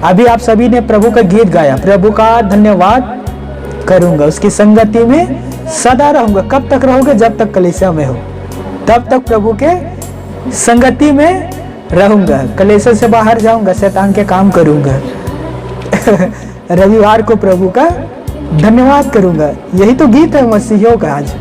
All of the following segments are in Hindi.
अभी आप सभी ने प्रभु का गीत गाया, प्रभु का धन्यवाद करूंगा, उसकी संगति में सदा रहूंगा। कब तक रहोगे? जब तक कलीसिया में हो, तब तक प्रभु के संगति में रहूंगा। कलीसिया से बाहर जाऊंगा, शैतान के काम करूंगा। रविवार को प्रभु का धन्यवाद करूंगा। यही तो गीत है मसीहियों का आज।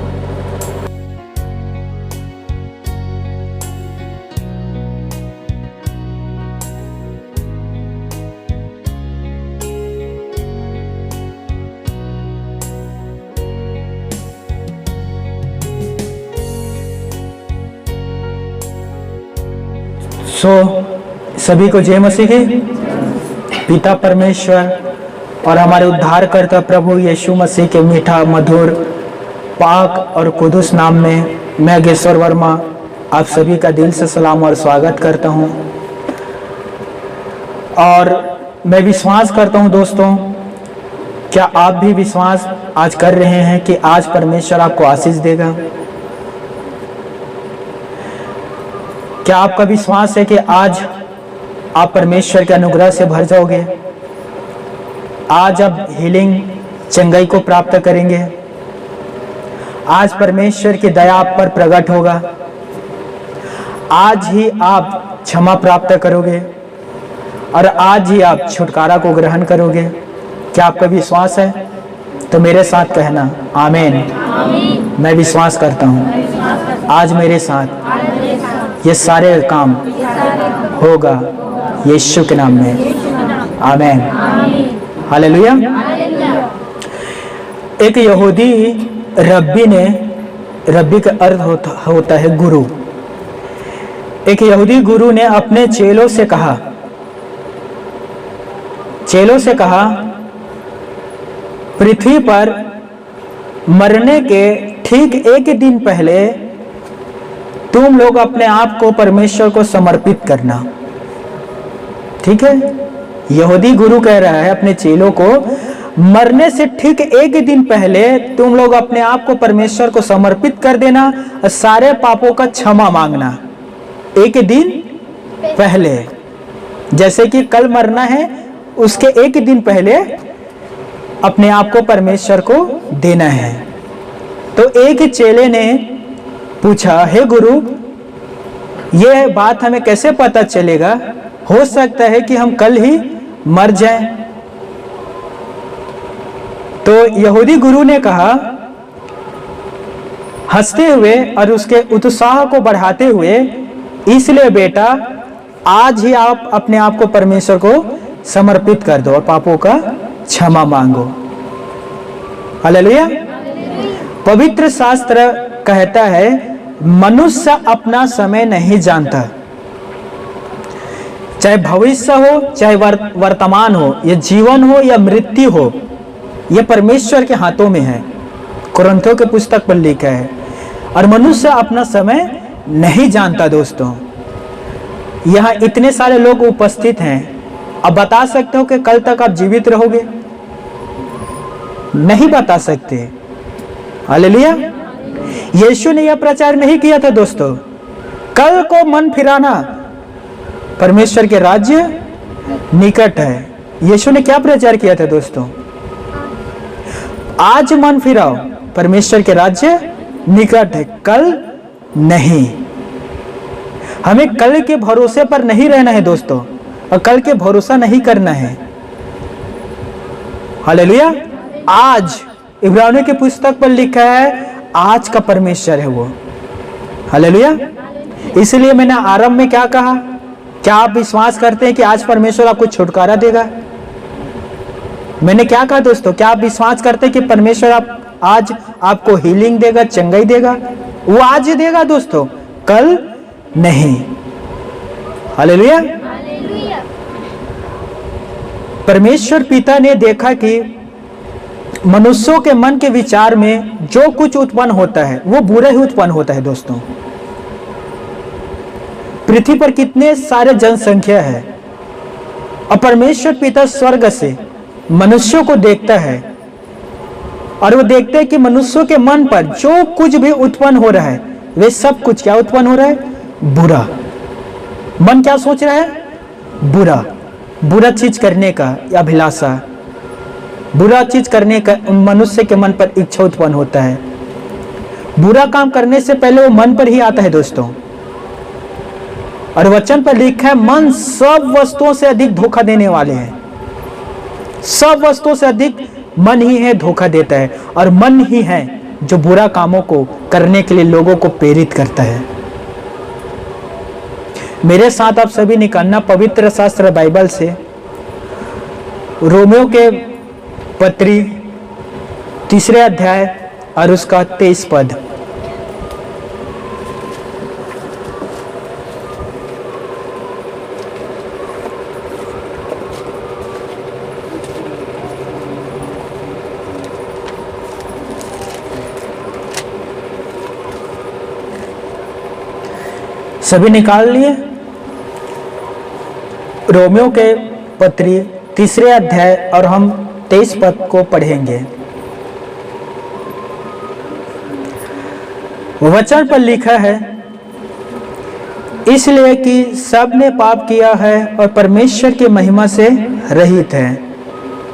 सभी को जय मसीह की। पिता परमेश्वर और हमारे उद्धारकर्ता प्रभु यीशु मसीह के मीठा, मधुर, पाक और कुदूस नाम में मैं योगेश्वर वर्मा आप सभी का दिल से सलाम और स्वागत करता हूं। और मैं विश्वास करता हूं दोस्तों, क्या आप भी विश्वास आज कर रहे हैं कि आज परमेश्वर आपको आशीष देगा? क्या आपका विश्वास है कि आज आप परमेश्वर के अनुग्रह से भर जाओगे? आज आप हीलिंग, चंगाई को प्राप्त करेंगे। आज परमेश्वर की दया आप पर प्रकट होगा। आज ही आप क्षमा प्राप्त करोगे और आज ही आप छुटकारा को ग्रहण करोगे। क्या आपका विश्वास है? तो मेरे साथ कहना आमीन। मैं विश्वास करता हूँ आज मेरे साथ ये सारे काम होगा यीशु के नाम में, आमीन, हालेलुया। एक यहूदी रब्बी का अर्थ होता है गुरु। एक यहूदी गुरु ने अपने चेलों से कहा पृथ्वी पर मरने के ठीक एक दिन पहले तुम लोग अपने आप को परमेश्वर को समर्पित करना। ठीक है, यहूदी गुरु कह रहा है अपने चेलों को, मरने से ठीक एक दिन पहले तुम लोग अपने आप को परमेश्वर को समर्पित कर देना और सारे पापों का क्षमा मांगना। एक दिन पहले, जैसे कि कल मरना है उसके एक दिन पहले अपने आप को परमेश्वर को देना है। तो एक चेले ने पूछा, हे गुरु, यह बात हमें कैसे पता चलेगा? हो सकता है कि हम कल ही मर जाएं। तो यहूदी गुरु ने कहा, हंसते हुए और उसके उत्साह को बढ़ाते हुए, इसलिए बेटा आज ही आप अपने आप को परमेश्वर को समर्पित कर दो और पापों का क्षमा मांगो। हालेलुया। पवित्र शास्त्र कहता है मनुष्य अपना समय नहीं जानता, चाहे भविष्य हो चाहे वर्तमान हो, यह जीवन हो या मृत्यु हो, यह परमेश्वर के हाथों में है। कुरिन्थियों के पुस्तक पर लिखा है। और मनुष्य अपना समय नहीं जानता। दोस्तों, यहाँ इतने सारे लोग उपस्थित हैं, अब बता सकते हो कि कल तक आप जीवित रहोगे? नहीं बता सकते। हालेलुया। यीशु ने यह प्रचार नहीं किया था दोस्तों, कल को मन फिराना, परमेश्वर के राज्य निकट है। यीशु ने क्या प्रचार किया था दोस्तों? आज मन फिराओ, परमेश्वर के राज्य निकट है, कल नहीं। हमें कल के भरोसे पर नहीं रहना है दोस्तों, और कल के भरोसा नहीं करना है। हालेलुया। आज इब्रानियों की पुस्तक पर लिखा है आज का परमेश्वर है वो। हालेलुया। इसलिए मैंने आरंभ में क्या कहा? क्या आप विश्वास करते हैं कि आज परमेश्वर आपको छुटकारा देगा? मैंने क्या कहा दोस्तों? क्या आप विश्वास करते हैं कि परमेश्वर आज आपको हीलिंग देगा, चंगाई देगा? वो आज ही देगा दोस्तों, कल नहीं। हालेलुया। परमेश्वर पिता ने देखा कि मनुष्यों के मन के विचार में जो कुछ उत्पन्न होता है वो बुरा ही उत्पन्न होता है। दोस्तों, पृथ्वी पर कितने सारे जनसंख्या है, और परमेश्वर पिता स्वर्ग से मनुष्यों को देखता है और वो देखते हैं कि मनुष्यों के मन पर जो कुछ भी उत्पन्न हो रहा है वे सब कुछ क्या उत्पन्न हो रहा है? बुरा। मन क्या सोच रहा है? बुरा। बुरा चीज करने का अभिलाषा, बुरा चीज करने का मनुष्य के मन पर इच्छा उत्पन्न होता है। बुरा काम करने से पहले वो मन पर ही आता है दोस्तों। और वचन पर लिखा है, मन सब वस्तुओं से अधिक धोखा देने वाले हैं। सब वस्तुओं से अधिक मन ही है धोखा देता है, और मन ही है जो बुरा कामों को करने के लिए लोगों को प्रेरित करता है। मेरे साथ आप सभी निकालना पवित्र शास्त्र बाइबल से रोमियो के पत्री 3 अध्याय और उसका 23 पद। सभी निकाल लिए? रोमियो के पत्री 3 अध्याय और हम 23 पद को पढ़ेंगे। वचन पर लिखा है, इसलिए कि सब ने पाप किया है और परमेश्वर की महिमा से रहित है।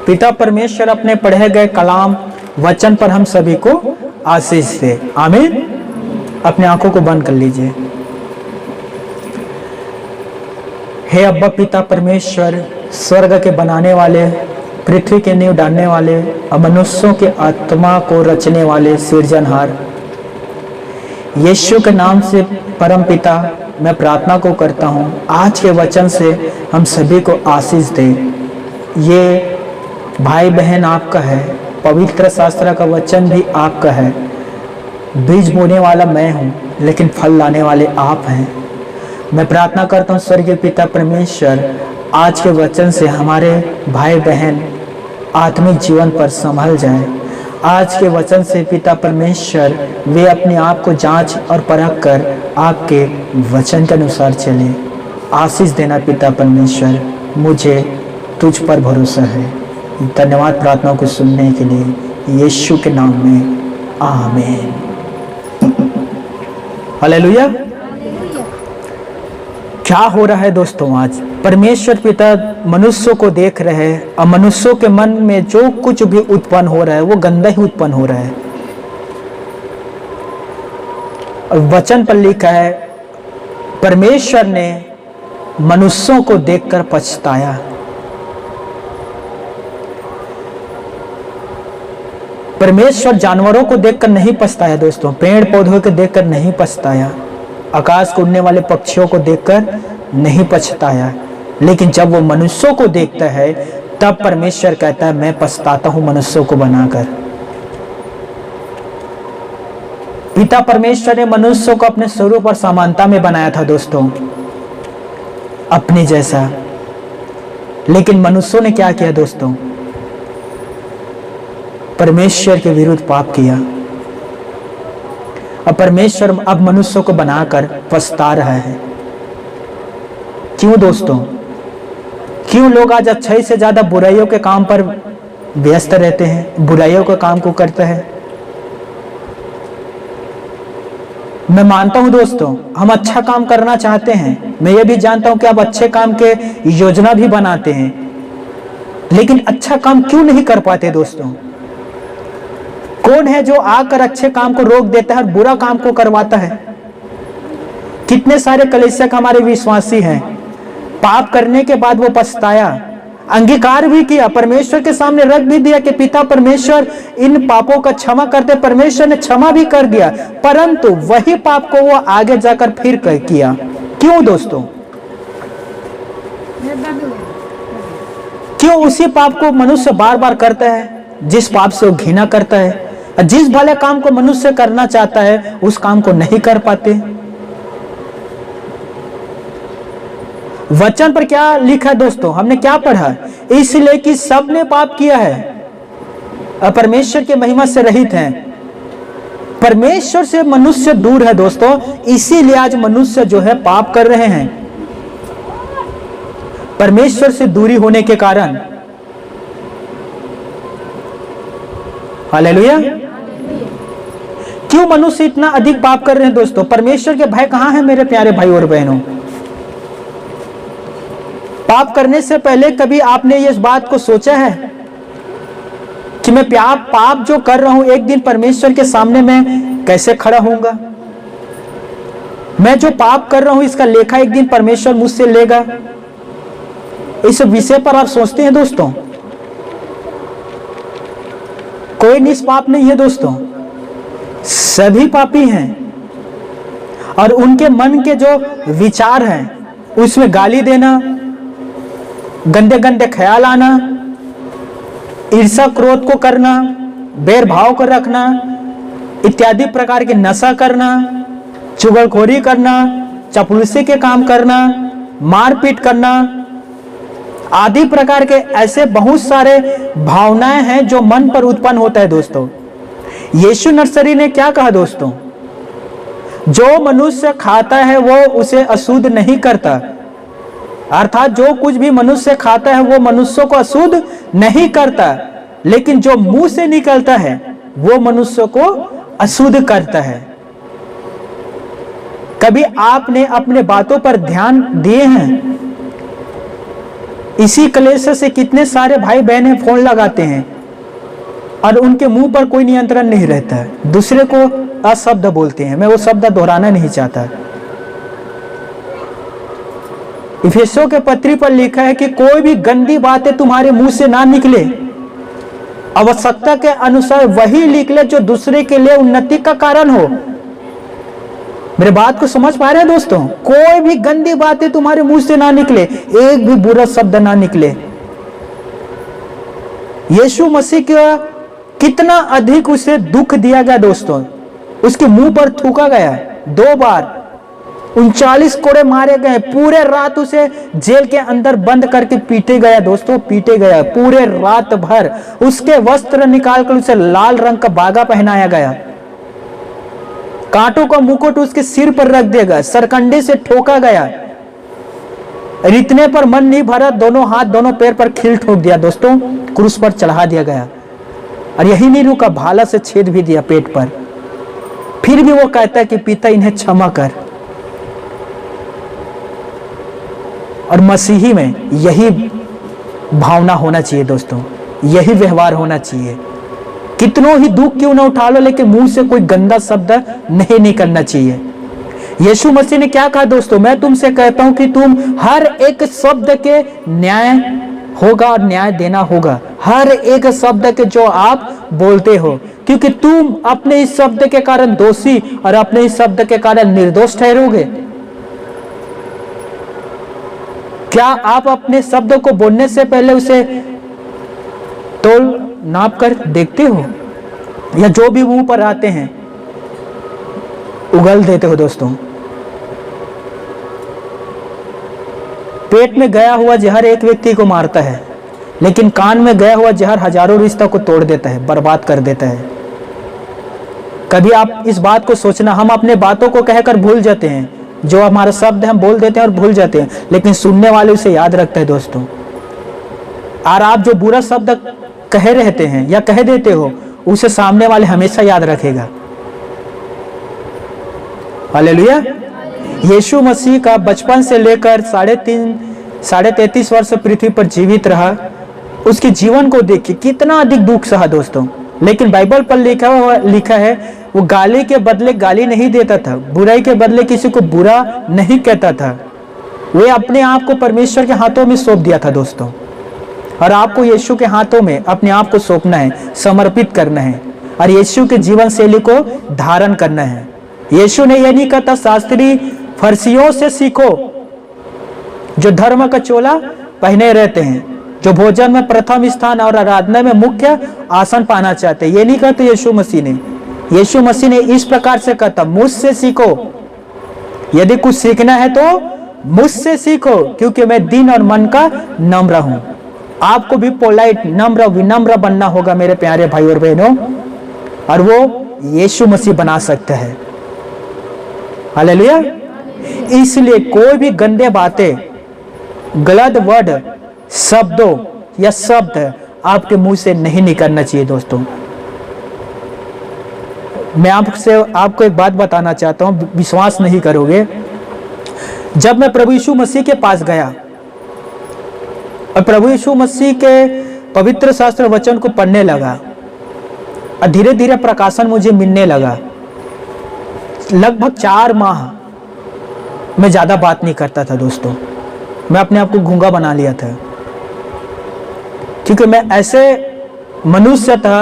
पिता परमेश्वर अपने पढ़े गए कलाम वचन पर हम सभी को आशीष दे। आमीन। अपने आंखों को बंद कर लीजिए। हे अब्बा पिता परमेश्वर, स्वर्ग के बनाने वाले, पृथ्वी के नींव डालने वाले और मनुष्यों के आत्मा को रचने वाले सृजनहार, यीशु के नाम से परम पिता मैं प्रार्थना को करता हूँ, आज के वचन से हम सभी को आशीष दे। ये भाई बहन आपका है, पवित्र शास्त्र का वचन भी आपका है। बीज बोने वाला मैं हूँ, लेकिन फल लाने वाले आप हैं। मैं प्रार्थना करता हूँ स्वर्गीय पिता परमेश्वर, आज के वचन से हमारे भाई बहन आत्मिक जीवन पर संभल जाए। आज के वचन से पिता परमेश्वर वे अपने आप को जांच और परख कर आपके वचन के अनुसार चले। आशीष देना पिता परमेश्वर, मुझे तुझ पर भरोसा है। धन्यवाद प्रार्थनाओं को सुनने के लिए, यीशु के नाम में आमीन। हालेलुया। क्या हो रहा है दोस्तों? आज परमेश्वर पिता मनुष्यों को देख रहे हैं और मनुष्यों के मन में जो कुछ भी उत्पन्न हो रहा है वो गंदा ही उत्पन्न हो रहा है। और वचन पर लिखा है, परमेश्वर ने मनुष्यों को देखकर पछताया। परमेश्वर जानवरों को देखकर नहीं पछताया दोस्तों, पेड़ पौधों को देखकर नहीं पछताया, आकाश को उड़ने वाले पक्षियों को देखकर नहीं पछताया। लेकिन जब वो मनुष्यों को देखता है तब परमेश्वर कहता है, मैं पछताता हूं मनुष्यों को बनाकर। पिता परमेश्वर ने मनुष्यों को अपने स्वरूप और समानता में बनाया था दोस्तों, अपने जैसा। लेकिन मनुष्यों ने क्या किया दोस्तों? परमेश्वर के विरुद्ध पाप किया। अब परमेश्वर अब मनुष्यों को बनाकर पछता रहा है। क्यों दोस्तों? क्यों लोग आज अच्छाई से ज्यादा बुराइयों के काम पर व्यस्त रहते हैं, बुराइयों के काम को करते हैं? मैं मानता हूं दोस्तों, हम अच्छा काम करना चाहते हैं। मैं ये भी जानता हूं कि आप अच्छे काम के योजना भी बनाते हैं, लेकिन अच्छा काम क्यों नहीं कर पाते दोस्तों? कौन है जो आकर अच्छे काम को रोक देता है और बुरा काम को करवाता है? कितने सारे कलीसिया हमारे विश्वासी हैं, पाप करने के बाद वो पछताया, अंगीकार भी किया, परमेश्वर के सामने रख भी दिया कि पिता परमेश्वर इन पापों का क्षमा कर दे। परमेश्वर ने क्षमा भी कर दिया, परंतु वही पाप को वो आगे जाकर फिर किया। क्यों दोस्तों? क्यों उसी पाप को मनुष्य बार बार करता है जिस पाप से वो घृणा करता है? जिस भले काम को मनुष्य करना चाहता है उस काम को नहीं कर पाते। वचन पर क्या लिखा है दोस्तों? हमने क्या पढ़ा? इसलिए कि सबने पाप किया है और परमेश्वर की महिमा से रहित हैं। परमेश्वर से मनुष्य दूर है दोस्तों, इसीलिए आज मनुष्य जो है पाप कर रहे हैं। परमेश्वर से दूरी होने के कारण। हालेलुया। क्यों मनुष्य इतना अधिक पाप कर रहे हैं दोस्तों? परमेश्वर के भय कहां है मेरे प्यारे भाई और बहनों? पाप करने से पहले कभी आपने इस बात को सोचा है कि मैं पाप जो कर रहा हूं, एक दिन परमेश्वर के सामने मैं कैसे खड़ा होऊंगा? मैं जो पाप कर रहा हूं इसका लेखा एक दिन परमेश्वर मुझसे लेगा। इस विषय पर आप सोचते हैं दोस्तों? कोई निष्पाप नहीं है दोस्तों, सभी पापी हैं। और उनके मन के जो विचार हैं उसमें गाली देना, गंदे गंदे ख्याल आना, ईर्ष्या क्रोध को करना, बैर भाव को रखना, इत्यादि प्रकार के नशा करना, चुगलखोरी करना, चापलूसी के काम करना, मारपीट करना आदि प्रकार के ऐसे बहुत सारे भावनाएं हैं जो मन पर उत्पन्न होता है दोस्तों। यीशु नर्सरी ने क्या कहा दोस्तों? जो मनुष्य खाता है वो उसे अशुद्ध नहीं करता, अर्थात जो कुछ भी मनुष्य खाता है वो मनुष्य को अशुद्ध नहीं करता, लेकिन जो मुंह से निकलता है वो मनुष्य को अशुद्ध करता है। कभी आपने अपने बातों पर ध्यान दिए हैं? इसी क्लेश से कितने सारे भाई बहनें फोन लगाते हैं और उनके मुंह पर कोई नियंत्रण नहीं रहता है, दूसरे को अशब्द बोलते हैं। मैं वो शब्द दोहराना नहीं चाहता। इफिसियों के पत्री पर लिखा है कि कोई भी गंदी बातें तुम्हारे मुंह से ना निकले, आवश्यकता के अनुसार वही निकले जो दूसरे के लिए उन्नति का कारण हो। मेरे बात को समझ पा रहे हैं दोस्तों? कोई भी गंदी बातें तुम्हारे मुंह से ना निकले, एक भी बुरा शब्द ना निकले। यीशु मसीह का कितना अधिक उसे दुख दिया गया दोस्तों, उसके मुंह पर थूका गया 2 बार, 39 कोड़े मारे गए, पूरे रात उसे जेल के अंदर बंद करके पीटे गया दोस्तों, पीटे गया पूरे रात भर। उसके वस्त्र निकालकर उसे लाल रंग का बागा पहनाया गया, कांटों का मुकुट उसके सिर पर रख दिया गया, सरकंडे से ठोका गया। इतने पर मन नहीं भरा, दोनों हाथ दोनों पैर पर खील ठोक दिया दोस्तों, क्रूस पर चढ़ा दिया गया। और यही नहीं रुका, भाला से छेद भी दिया पेट पर। फिर भी वो कहता है कि पिता इन्हें क्षमा कर। और मसीही में यही भावना होना चाहिए दोस्तों, यही व्यवहार होना चाहिए। कितनों ही दुख क्यों ना उठा लो, लेकिन मुंह से कोई गंदा शब्द नहीं निकलना चाहिए। यीशु मसीह ने क्या कहा दोस्तों? मैं तुमसे कहता हूं कि तुम हर एक शब्द के न्याय होगा और न्याय देना होगा, हर एक शब्द के जो आप बोलते हो, क्योंकि तुम अपने इस शब्द के कारण दोषी और अपने इस शब्द के कारण निर्दोष ठहरोगे। क्या आप अपने शब्द को बोलने से पहले उसे तोल नाप कर देखते हो, या जो भी मुंह पर आते हैं उगल देते हो दोस्तों? पेट में गया हुआ जहर एक व्यक्ति को मारता है, लेकिन कान में गया हुआ जहर हजारों रिश्ता को तोड़ देता है, बर्बाद कर देता है। कभी आप इस बात को सोचना, हम अपने बातों को कहकर भूल जाते हैं, जो हमारा शब्द हम बोल देते हैं और भूल जाते हैं, लेकिन सुनने वाले उसे याद रखते हैं दोस्तों। और आप जो बुरा शब्द कहे रहते हैं या कह देते हो, उसे सामने वाले हमेशा याद रखेगा। हालेलुया। यीशु मसीह का बचपन से लेकर 33.5 वर्ष पृथ्वी पर जीवित रहा, उसके जीवन को देखिए कितना अधिक दुख सहा दोस्तों। लेकिन बाइबल पर लिखा है वो गाली के बदले गाली नहीं देता था, बुराई के बदले किसी को बुरा नहीं कहता था। वे अपने आप को परमेश्वर के हाथों में सौंप दिया था दोस्तों। और आपको यीशु के हाथों में अपने आप को सौंपना है, समर्पित करना है और यीशु के जीवन शैली को धारण करना है। यीशु ने यह नहीं कहता शास्त्री फरीसियों से सीखो, जो धर्म का चोला पहने रहते हैं, जो भोजन में प्रथम स्थान और आराधना में मुख्य आसन पाना चाहते हैं। ये नहीं कहते यीशु मसीह ने। यीशु मसीह ने इस प्रकार से कहता, मुझसे सीखो, यदि कुछ सीखना है तो मुझसे सीखो, क्योंकि मैं दीन और मन का नम्र हूं। आपको भी पोलाइट, नम्र, विनम्र बनना होगा मेरे प्यारे भाई और बहनों, और वो यीशु मसीह बना सकता है। हालेलुया। इसलिए कोई भी गंदे बातें, गलत वर्ड, शब्दों या शब्द आपके मुंह से नहीं निकलना चाहिए दोस्तों। मैं आपको एक बात बताना चाहता हूं, विश्वास नहीं करोगे। जब मैं प्रभु यीशु मसीह के पास गया और प्रभु यीशु मसीह के पवित्र शास्त्र वचन को पढ़ने लगा और धीरे धीरे प्रकाशन मुझे मिलने लगा। लगभग 4 माह मैं ज्यादा बात नहीं करता था दोस्तों, मैं अपने आप को गूंगा बना लिया था, क्योंकि मैं ऐसे मनुष्य था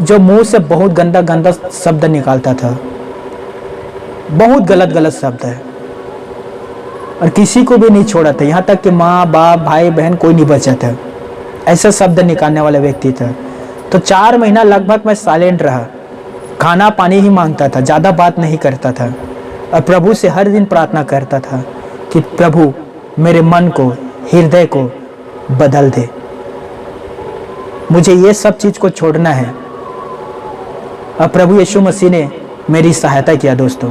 जो मुंह से बहुत गंदा गंदा शब्द निकालता था, बहुत गलत गलत शब्द है, और किसी को भी नहीं छोड़ा था, यहाँ तक कि माँ बाप भाई बहन कोई नहीं बचा था, ऐसा शब्द निकालने वाला व्यक्ति था। तो 4 महीना लगभग मैं साइलेंट रहा, खाना पानी ही मांगता था, ज़्यादा बात नहीं करता था, और प्रभु से हर दिन प्रार्थना करता था कि प्रभु मेरे मन को, हृदय को बदल दे, मुझे ये सब चीज़ को छोड़ना है। और प्रभु यीशु मसीह ने मेरी सहायता किया दोस्तों।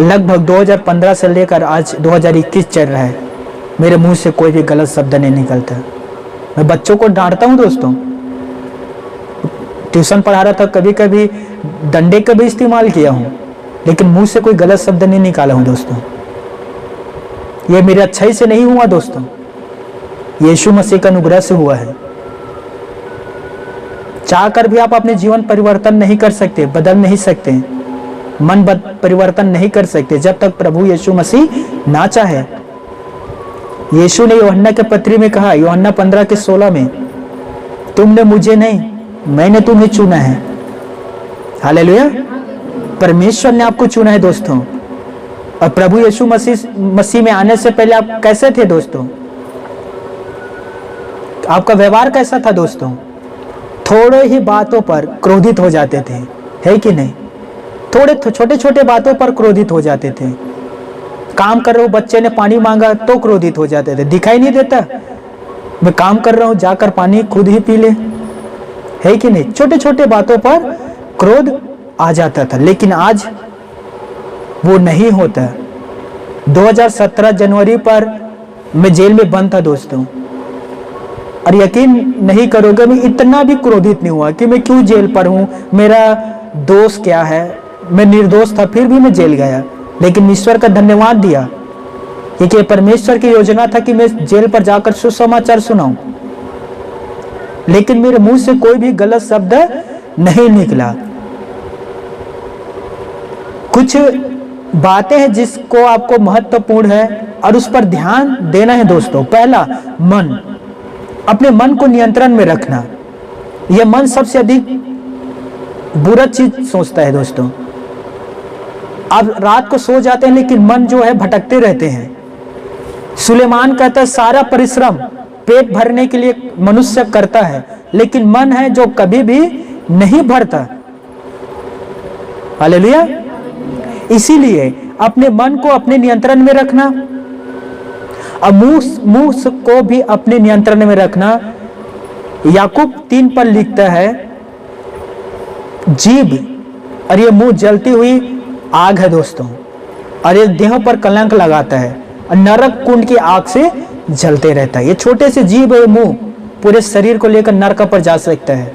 लगभग 2015 से लेकर आज 2021 चल रहा है, मेरे मुंह से कोई भी गलत शब्द नहीं निकलता। मैं बच्चों को डांटता हूँ दोस्तों, ट्यूशन पढ़ा रहा था, कभी कभी डंडे का भी इस्तेमाल किया हूँ, लेकिन मुंह से कोई गलत शब्द नहीं निकाला हूँ दोस्तों। ये मेरे अच्छाई से नहीं हुआ दोस्तों, यीशु मसीह का अनुग्रह से हुआ है। चाह कर भी आप अपने जीवन परिवर्तन नहीं कर सकते, बदल नहीं सकते, मन परिवर्तन नहीं कर सकते जब तक प्रभु यीशु मसीह ना चाहे। यीशु ने यूहन्ना के पत्री में कहा, यूहन्ना 15:16 में, तुमने मुझे नहीं, मैंने तुम्हें चुना है। हालेलुया, परमेश्वर ने आपको चुना है दोस्तों। और प्रभु यीशु मसीह में आने से पहले आप कैसे थे दोस्तों? आपका व्यवहार कैसा था दोस्तों? थोड़े ही बातों पर क्रोधित हो जाते थे, है कि नहीं? थोड़े छोटे छोटे बातों पर क्रोधित हो जाते थे। काम कर रहे हो, बच्चे ने पानी मांगा तो क्रोधित हो जाते थे, दिखाई नहीं देता मैं काम कर रहा हूं, जाकर पानी खुद ही पी ले, है कि नहीं? छोटे छोटे बातों पर क्रोध आ जाता था, लेकिन आज वो नहीं होता। 2017 जनवरी पर मैं जेल में बंद था दोस्तों, और यकीन नहीं करोगे मैं इतना भी क्रोधित नहीं हुआ कि मैं क्यों जेल पर हूं, मेरा दोष क्या है, मैं निर्दोष था फिर भी मैं जेल गया। लेकिन ईश्वर का धन्यवाद दिया, क्योंकि परमेश्वर की योजना था कि मैं जेल पर जाकर सुसमाचार सुनाऊं, लेकिन मेरे मुंह से कोई भी गलत शब्द नहीं निकला। कुछ बातें हैं जिसको आपको महत्वपूर्ण है और उस पर ध्यान देना है दोस्तों। पहला, मन, अपने मन को नियंत्रण में रखना। यह मन सबसे अधिक बुरा चीज सोचता है दोस्तों। आप रात को सो जाते हैं लेकिन मन जो है भटकते रहते हैं। सुलेमान कहता है सारा परिश्रम पेट भरने के लिए मनुष्य करता है, लेकिन मन है जो कभी भी नहीं भरता। हालेलुया। इसीलिए अपने मन को अपने नियंत्रण में रखना और मुंह को भी अपने नियंत्रण में रखना। याकूब 3 पर लिखता है, जीभ और ये मुंह जलती हुई आग है दोस्तों, और ये देह पर कलंक लगाता है और नरक कुंड की आग से जलते रहता है। ये छोटे से जीभ और मुंह पूरे शरीर को लेकर नरक पर जा सकता है।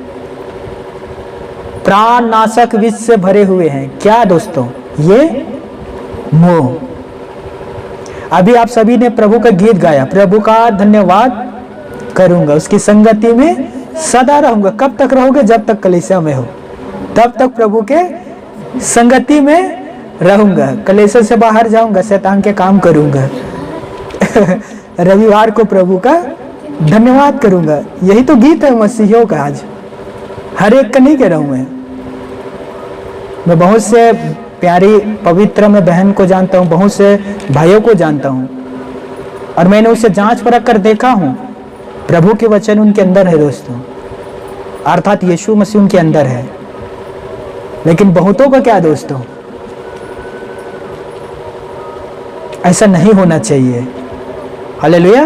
प्राण नाशक विष से भरे हुए हैं क्या दोस्तों? ये मुंह। अभी आप सभी ने प्रभु का गीत गाया, प्रभु का धन्यवाद करूंगा, उसकी संगति में सदा रहूंगा। कब तक रहोगे? जब तक कलीसिया में हो, तब तक प्रभु के संगति में रहूंगा। कलीसिया से बाहर जाऊंगा, शैतान के काम करूंगा। रविवार को प्रभु का धन्यवाद करूंगा। यही तो गीत है मसीहियों का। आज हर एक का नहीं कह रहा हूं मैं बहुत से प्यारी पवित्र में बहन को जानता हूं, बहुत से भाइयों को जानता हूं, और मैंने उसे जांच परख कर देखा हूं। प्रभु के वचन उनके अंदर है दोस्तों, अर्थात यीशु मसीह उनके अंदर है। लेकिन बहुतों का क्या दोस्तों? ऐसा नहीं होना चाहिए। हालेलुया।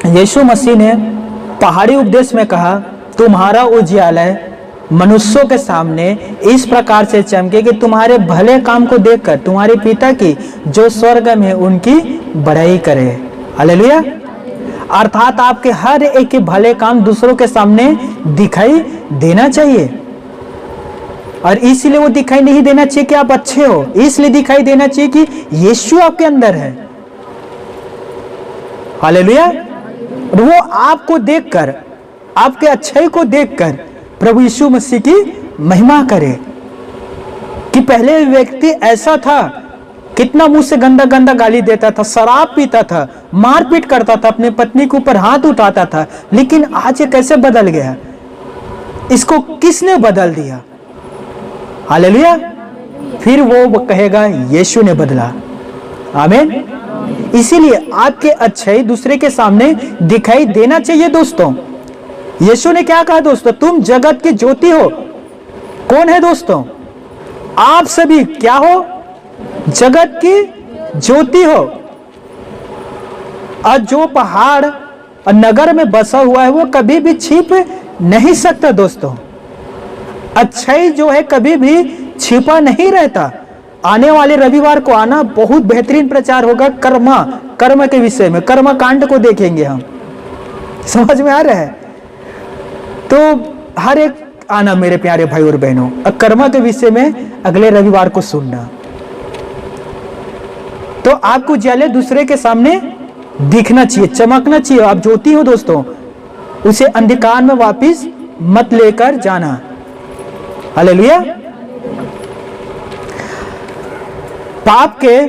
यीशु मसीह ने पहाड़ी उपदेश में कहा, तुम्हारा उजियाला मनुष्यों के सामने इस प्रकार से चमके कि तुम्हारे भले काम को देखकर तुम्हारे पिता की जो स्वर्ग में है उनकी बड़ाई करे। हालेलुया। अर्थात आपके हर एक के भले काम दूसरों के सामने दिखाई देना चाहिए, और इसलिए वो दिखाई नहीं देना चाहिए कि आप अच्छे हो, इसलिए दिखाई देना चाहिए कि यीशु आपके अंदर है। हालेलुया। और वो आपको देखकर, आपके अच्छाई को देखकर प्रभु यीशु मसीह की महिमा करे कि पहले व्यक्ति ऐसा था, कितना मुंह से गंदा गंदा गाली देता था, शराब पीता था, मारपीट करता था, अपने पत्नी के ऊपर हाथ उठाता था, लेकिन आज ये कैसे बदल गया? इसको किसने बदल दिया? हालेलुया। फिर वो कहेगा यीशु ने बदला। आमीन। इसीलिए आपके अच्छाई दूसरे के सामने दिखाई देना चाहिए दोस्तों। यीशु ने क्या कहा दोस्तों? तुम जगत की ज्योति हो। कौन है दोस्तों? आप सभी क्या हो? जगत की ज्योति हो। और जो पहाड़ और नगर में बसा हुआ है वो कभी भी छिप नहीं सकता दोस्तों। अच्छाई जो है कभी भी छिपा नहीं रहता। आने वाले रविवार को आना, बहुत बेहतरीन प्रचार होगा कर्म के विषय में। कर्म कांड को देखेंगे हम। समझ में आ रहा है? तो हर एक आना मेरे प्यारे भाई और बहनों, कर्म के विषय में अगले रविवार को सुनना। तो आपको उजाले दूसरे के सामने दिखना चाहिए, चमकना चाहिए। आप ज्योति हो दोस्तों, उसे अंधकार में वापस मत लेकर जाना। हालेलुया। पाप के,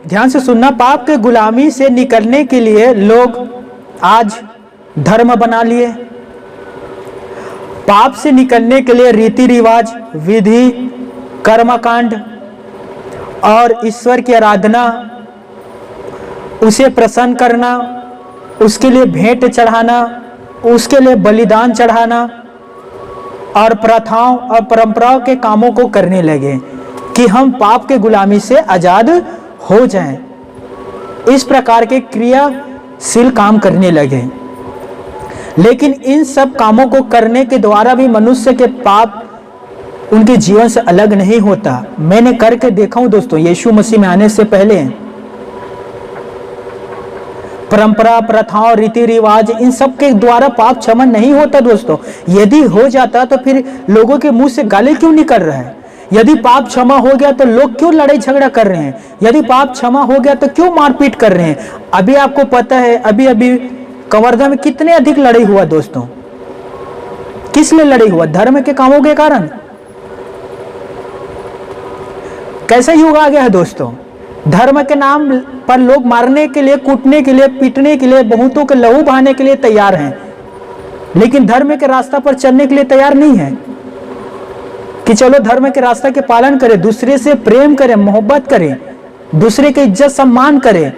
ध्यान से सुनना, पाप के गुलामी से निकलने के लिए लोग आज धर्म बना लिए। पाप से निकलने के लिए रीति रिवाज, विधि, कर्मकांड और ईश्वर की आराधना, उसे प्रसन्न करना, उसके लिए भेंट चढ़ाना, उसके लिए बलिदान चढ़ाना और प्रथाओं और परंपराओं के कामों को करने लगे कि हम पाप के गुलामी से आजाद हो जाएं। इस प्रकार के क्रियाशील काम करने लगे। लेकिन इन सब कामों को करने के द्वारा भी मनुष्य के पाप उनके जीवन से अलग नहीं होता। मैंने करके देखा हूं दोस्तों, यीशु मसीह में आने से पहले परंपरा, प्रथाओं, रीति रिवाज, इन सब के द्वारा पाप क्षमा नहीं होता दोस्तों। यदि हो जाता तो फिर लोगों के मुंह से गाली क्यों निकल रहा है? यदि पाप क्षमा हो गया तो लोग क्यों लड़ाई झगड़ा कर रहे हैं? यदि पाप क्षमा हो गया तो क्यों मारपीट कर रहे हैं? अभी आपको पता है, अभी अभी कवर्धा में कितने अधिक लड़ाई हुआ दोस्तों। किस लिए लड़ाई हुआ? धर्म के कामों के कारण। कैसा युग आ गया है दोस्तों? धर्म के नाम पर लोग मारने के लिए, कूटने के लिए, पीटने के लिए, बहुतों के लहू बहाने के लिए तैयार हैं, लेकिन धर्म के रास्ता पर चलने के लिए तैयार नहीं है कि चलो धर्म के रास्ता के पालन करें, दूसरे से प्रेम करें, मोहब्बत करें, दूसरे के इज्जत सम्मान करें।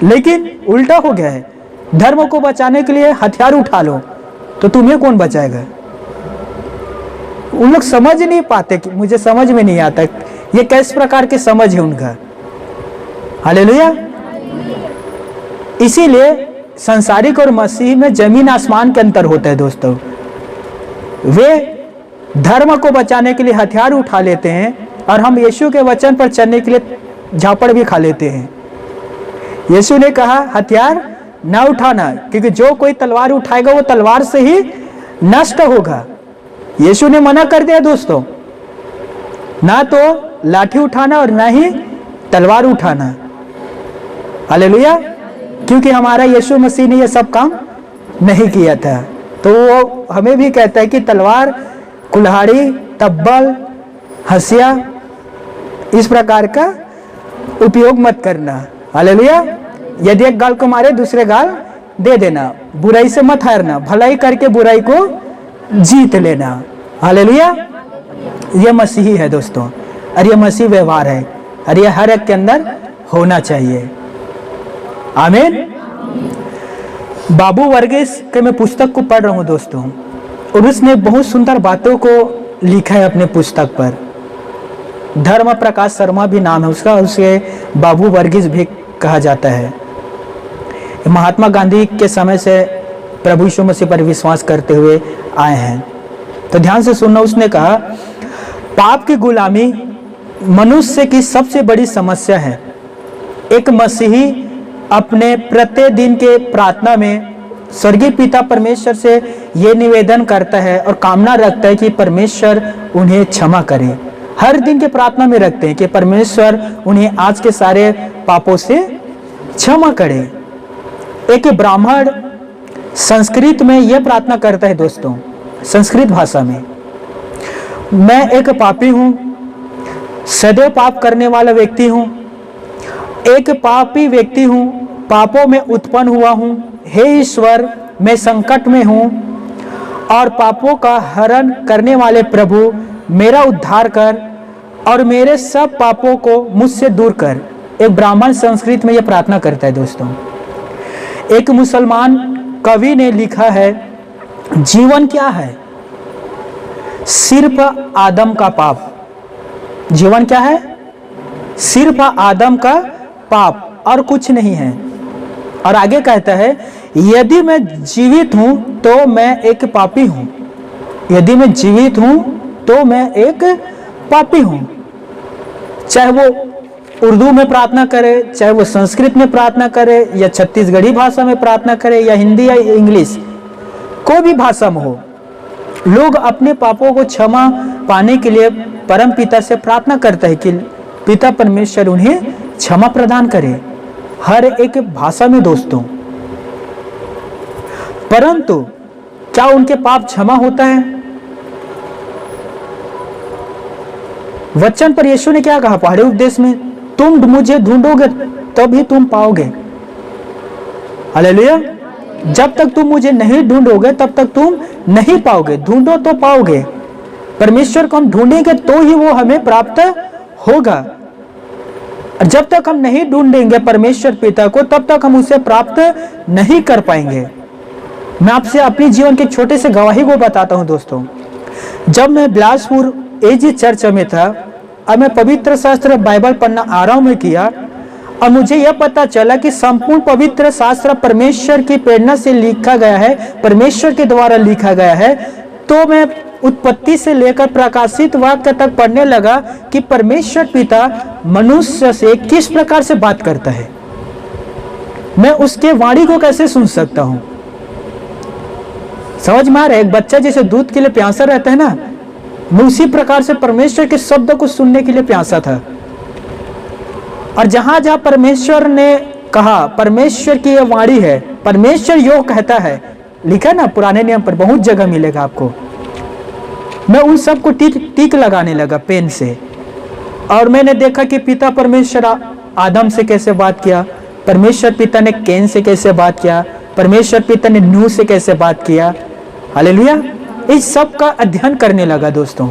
लेकिन उल्टा हो गया है, धर्म को बचाने के लिए हथियार उठा लो तो तुम्हें कौन बचाएगा? उन लोग समझ नहीं पाते कि मुझे समझ में नहीं आता ये किस प्रकार की समझ है उनका। हालेलुया। इसीलिए संसारिक और मसीह में जमीन आसमान के अंतर होता है दोस्तों। वे धर्म को बचाने के लिए हथियार उठा लेते हैं और हम यीशु के वचन पर चलने के लिए झापड़ भी खा लेते हैं। यीशु ने कहा हथियार ना उठाना, क्योंकि जो कोई तलवार उठाएगा वो तलवार से ही नष्ट होगा। यीशु ने मना कर दिया दोस्तों, ना तो लाठी उठाना और ना ही तलवार उठाना। हालेलुया। क्योंकि हमारा यीशु मसीह ने ये सब काम नहीं किया था। तो वो हमें भी कहता है कि तलवार, कुल्हाड़ी, तब्बल, हंसिया, इस प्रकार का उपयोग मत करना। हालेलुया। यदि एक गाल को मारे दूसरे गाल दे देना, बुराई से मत हारना, भलाई करके बुराई को जीत लेना। हालेलुया। ये मसीही है दोस्तों, और ये मसीह व्यवहार है, और ये हर एक के अंदर होना चाहिए। आमीन। बाबू वर्गीस के मैं पुस्तक को पढ़ रहा हूं दोस्तों, और उसने बहुत सुंदर बातों को लिखा है अपने पुस्तक पर। धर्म प्रकाश शर्मा भी नाम है उसका, उसे बाबू वर्गीस भी कहा जाता है। महात्मा गांधी के समय से प्रभु यीशु मसीह पर विश्वास करते हुए आए हैं। तो ध्यान से सुनना, उसने कहा पाप की गुलामी मनुष्य की सबसे बड़ी समस्या है। एक मसीही अपने प्रतिदिन के प्रार्थना में स्वर्गीय पिता परमेश्वर से यह निवेदन करता है और कामना रखता है कि परमेश्वर उन्हें क्षमा करे। हर दिन के प्रार्थना में रखते हैं कि परमेश्वर उन्हें आज के सारे पापों से क्षमा करे। एक ब्राह्मण संस्कृत में यह प्रार्थना करता है दोस्तों, संस्कृत भाषा में, मैं एक पापी हूं, सदैव पाप करने वाला व्यक्ति हूं, एक पापी व्यक्ति हूं, पापों में उत्पन्न हुआ हूं। हे ईश्वर, मैं संकट में हूं और पापों का हरण करने वाले प्रभु, मेरा उद्धार कर और मेरे सब पापों को मुझसे दूर कर। एक ब्राह्मण संस्कृत में यह प्रार्थना करता है दोस्तों। एक मुसलमान कवि ने लिखा है, जीवन क्या है? सिर्फ आदम का पाप। जीवन क्या है? सिर्फ आदम का पाप और कुछ नहीं है। और आगे कहता है, यदि मैं जीवित हूं तो मैं एक पापी हूं। यदि मैं जीवित हूं तो मैं एक पापी हूं। चाहे वो उर्दू में प्रार्थना करे, चाहे वो संस्कृत में प्रार्थना करे, या छत्तीसगढ़ी भाषा में प्रार्थना करे, या हिंदी या इंग्लिश, कोई भी भाषा में हो, लोग अपने पापों को क्षमा पाने के लिए परम पिता से प्रार्थना करते हैं कि पिता परमेश्वर उन्हें क्षमा प्रदान करे, हर एक भाषा में दोस्तों। परंतु क्या उनके पाप क्षमा होता है? वचन पर यीशु ने क्या कहा पहाड़ी उपदेश में? तुम मुझे ढूंढोगे तभी तुम पाओगे। हालेलुया। जब तक तुम मुझे नहीं ढूंढोगे तब तक तुम नहीं पाओगे। ढूंढो तो पाओगे। परमेश्वर को हम ढूंढेंगे तो ही वो हमें प्राप्त होगा। जब तक हम नहीं ढूंढेंगे परमेश्वर पिता को, तब तक हम उसे प्राप्त नहीं कर पाएंगे। मैं आपसे अपने जीवन के छोटे से गवाही को बताता हूं दोस्तों। जब मैं बिलासपुर एजी चर्च में था और मैं पवित्र शास्त्र बाइबल पढ़ना आरंभ में किया और मुझे यह पता चला कि संपूर्ण पवित्र शास्त्र परमेश्वर की प्रेरणा से लिखा गया है, परमेश्वर के द्वारा लिखा गया है, तो मैं उत्पत्ति से लेकर प्रकाशित वाक्य तक पढ़ने लगा कि परमेश्वर पिता मनुष्य से किस प्रकार से बात करता है। मैं उसके वाणी को कैसे सुन सकता हूं? समझ में आ रहा है? एक बच्चा जैसे दूध के लिए प्यासा रहता है ना, मैं उसी प्रकार से परमेश्वर के शब्द को सुनने के लिए प्यासा था। और जहां जहां परमेश्वर ने कहा, परमेश्वर की यह वाणी है, परमेश्वर यो कहता है, लिखा ना पुराने नियम पर, बहुत जगह मिलेगा आपको। मैं उन सबको टिक लगाने लगा पेन से, और मैंने देखा कि पिता परमेश्वर आदम से कैसे बात किया, परमेश्वर पिता ने कैन से कैसे बात किया, परमेश्वर पिता ने नूह से कैसे बात किया। हालेलुया। इस सब का अध्ययन करने लगा दोस्तों।